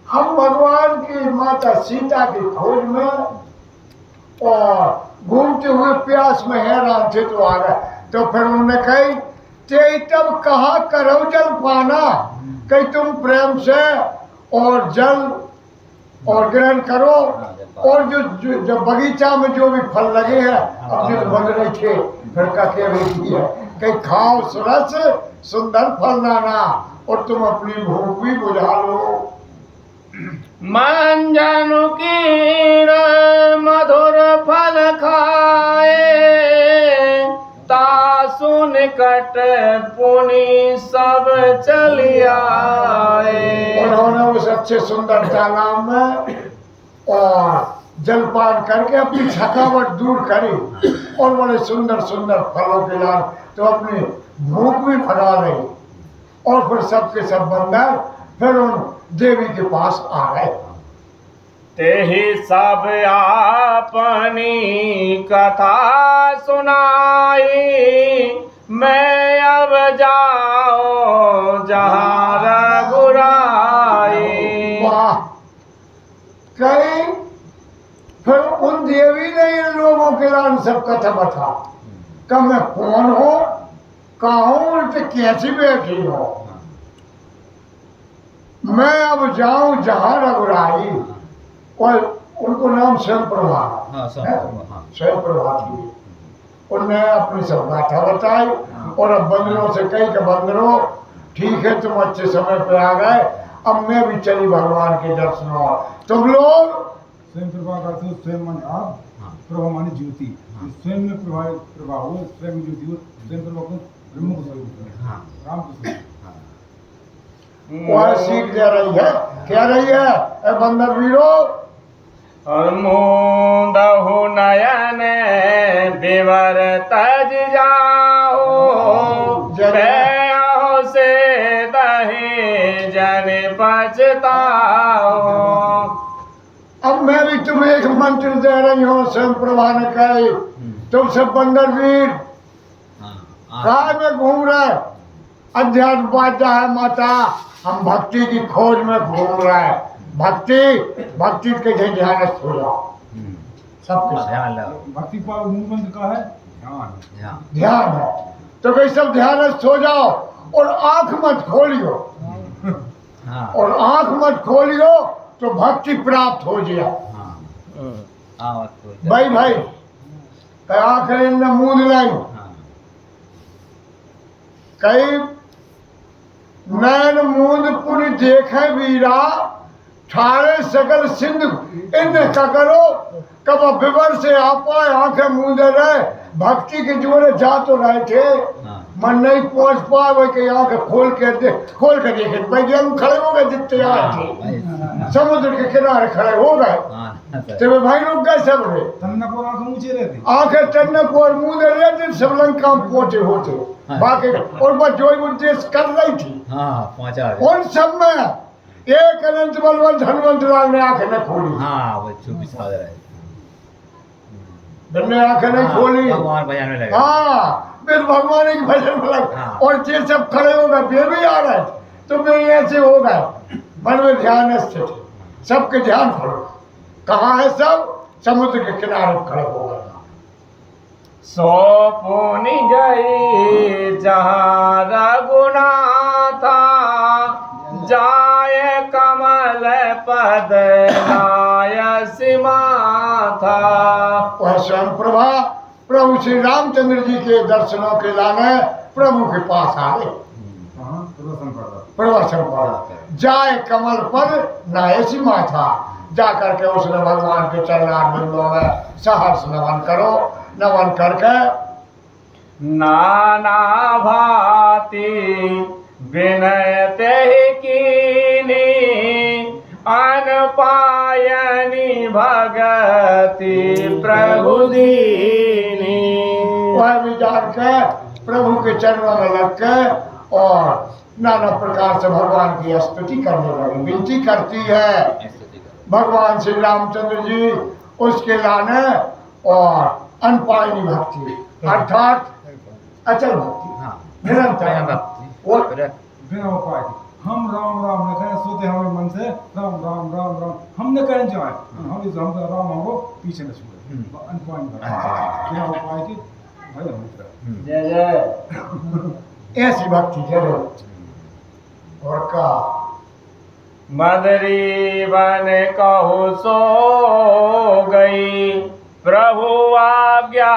हम भगवान की माता सीता की खोज में और घूमते हुए प्यास में हैरान थे तो आ गए। तो फिर उन्होंने कही ते तब कहा करो जल पाना, कहीं तुम प्रेम से और जल और ग्रहण करो, और जो बगीचा में जो भी फल लगे हैं अब जो बन रहे थे फिर का कह रही है कहीं खाओ सुरस सुंदर फल नाना और तुम अपनी भूख भी बुझा लो। मंजनु कीर मधुर फल खाए, तासु निकट पुनि सब चली आए। उन्होंने उस अच्छे सुंदर तालाब में और जलपान करके अपनी थकावट दूर करी और बड़े सुंदर सुंदर फलों के लाल तो अपनी भूख भी भगा रही। और फिर सबके सब बंदर फिर उन देवी के पास आ गए। तेहि सब आपनी कथा सुनाई, मैं अब जाऊं जहाँ रघुराई। वाह, कहीं फिर उन देवी ने इन लोगों के लाल सब कथा बता कि मैं कौन हो, कहाँ हूं, तो कैसी बैठी हो। मैं अब जाऊं जहाँ रघुराई, और उनको नाम स्वयं प्रभा, स्वयं प्रभा थी। उनने अपनी सब गाथा बताई और अब बंदरों से कही कि बंदरों ठीक है तुम अच्छे समय पे आ गए, अब मैं भी चली भगवान के दर्शनों। तुम लोग स्वयं प्रभा करते हो, स्वयं मन आप, प्रभा माने ज्योति, स्वयं में प्रभा हो, स्वयं ज्योति हो, स्वयं प्रभा को ब्रह्म को स्वरूप राम को वह सीख दे रही है, कह रही है ए बंदर वीरो, और मुंदहु नयन विवर तज जाओ, जय से दहे जन पछताओ। अब मैं भी तुम्हें एक मंत्र दे रही हूँ। स्वयं प्रभा ने कही तुम सब बंदर वीर काय में घूम रहे, अध्यात्म बाजा है माता, हम भक्ति की खोज में घूम रहे हैं। भक्ति के ध्यान हो जाओ, सबके भक्ति का मूल मंत्र का है ध्यान है। तो कहीं सब ध्यान हो जाओ और आंख मत खोलियो, और आंख मत खोलियो तो भक्ति प्राप्त हो जाए। भाई कई आंखें न मूंद लाई, कई नैन मूंद पुनि देखे वीरा, ठाड़े सकल सिंधु इन का करो, कब विवर से आप पाए आंखें मूंदे रहे। भक्ति के जोड़े जा तो रहे थे, मन नहीं पहुंच पाए कि आंखें खोल कर देखे। भाई हम खड़े हो गए जितने आए थे, समुद्र के किनारे खड़े हो गए तो भाई रुक गए सब रे, तन्नक और आंखें ऊंचे रहती, आंखें टन्नक और मूंदे रहते, सब लंका में पहुंचे होते बाकी। और बस जो उद्देश्य कर रही थी उन सब में एक अनंत बलवंत हनुमंत लाल ने आंखें न खोली। ने आंखें नहीं खोली, हाँ फिर भगवान के भजन में लग। और ये सब खड़े हो गए, वे भी आ रहे तो वे ऐसे हो गए, मन में ध्यान स्थित, सबके ध्यान खोलो। कहाँ है सब? समुद्र के किनारे खड़े हो गए। सो पुनि गई जहाँ रघुनाथा, जाय कमल पद नायस माथा। वह स्वयं प्रभा प्रभु श्री रामचंद्र जी के दर्शनों के लाने प्रभु के पास आ गए। प्रवचन पड़ा, जाय कमल पद नायसी माथा, जा करके उसने भगवान के चरणारविंदों में सहर्ष नमन करो। नमन करके नाना भांति विनय ते कीनी, अन पायनी भगति प्रभु दीनी। वह भी जान के प्रभु के चरणों में लग के और नाना प्रकार से भगवान की स्तुति करने लगी, विनती करती है। भगवान श्री रामचंद्र जी उसके लाने और अनपायनी भक्ति अर्थात अचल भक्ति, निरंतर हम राम राम न कहें सोते हमारे मन से राम राम राम राम हम न कहें जाए हम इस हम राम हमको पीछे न छोड़े अनपान क्या उपाय की भाई हम मित्र जय जय। ऐसी भक्ति करो और का मदरी बन कहु सो गई प्रभु आज्ञा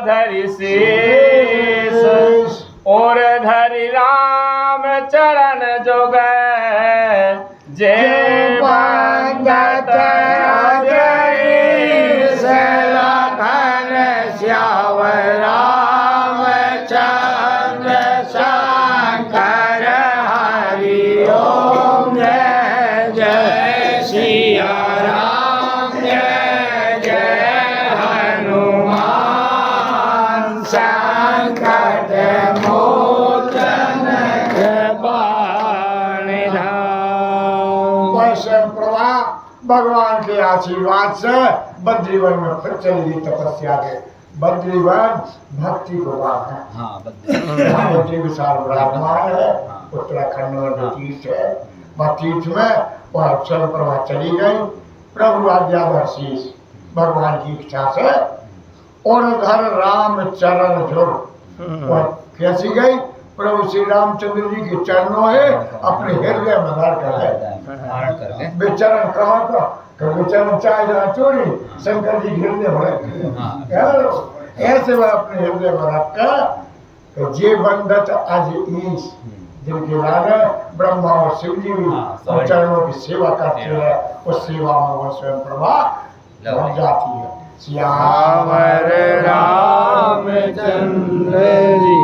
धरि शेष और धरि राम चरण जोग जे बंदत लखन श्यावर राम चंद्र शंकर हरि ओम जय जय सिया राम जय जय हनुमान संकट मोचन कृपानिधान। स्वयं प्रभा भगवान के आशीर्वाद से बद्रीवन में फिर चली गई तपस्या के। बद्रीवन भक्ति भगवान है। हाँ बद्री विशाल ब्रह्मांड है, उत्तराखंड में तीर्थ है। वह तीर्थ में वह स्वयं प्रभा चली गई प्रभु आज्ञाशीष भगवान की इच्छा से और घर राम चरण जो वह कैसी गई प्रभु श्री रामचंद्र जी के चरणों है अपने हृदय में धर कर है। बेचरण कहाँ का बेचरण चाहे जहाँ चोरी शंकर जी के हृदय में ऐसे वह अपने हृदय में रखकर जे बंदत आज ईश जिनके लाने ब्रह्मा और शिव जी भी उन चरणों की सेवा करते हैं उस सेवा में वह स्वयं प्रभा लग जाती है। श्याम रामचंद्र जी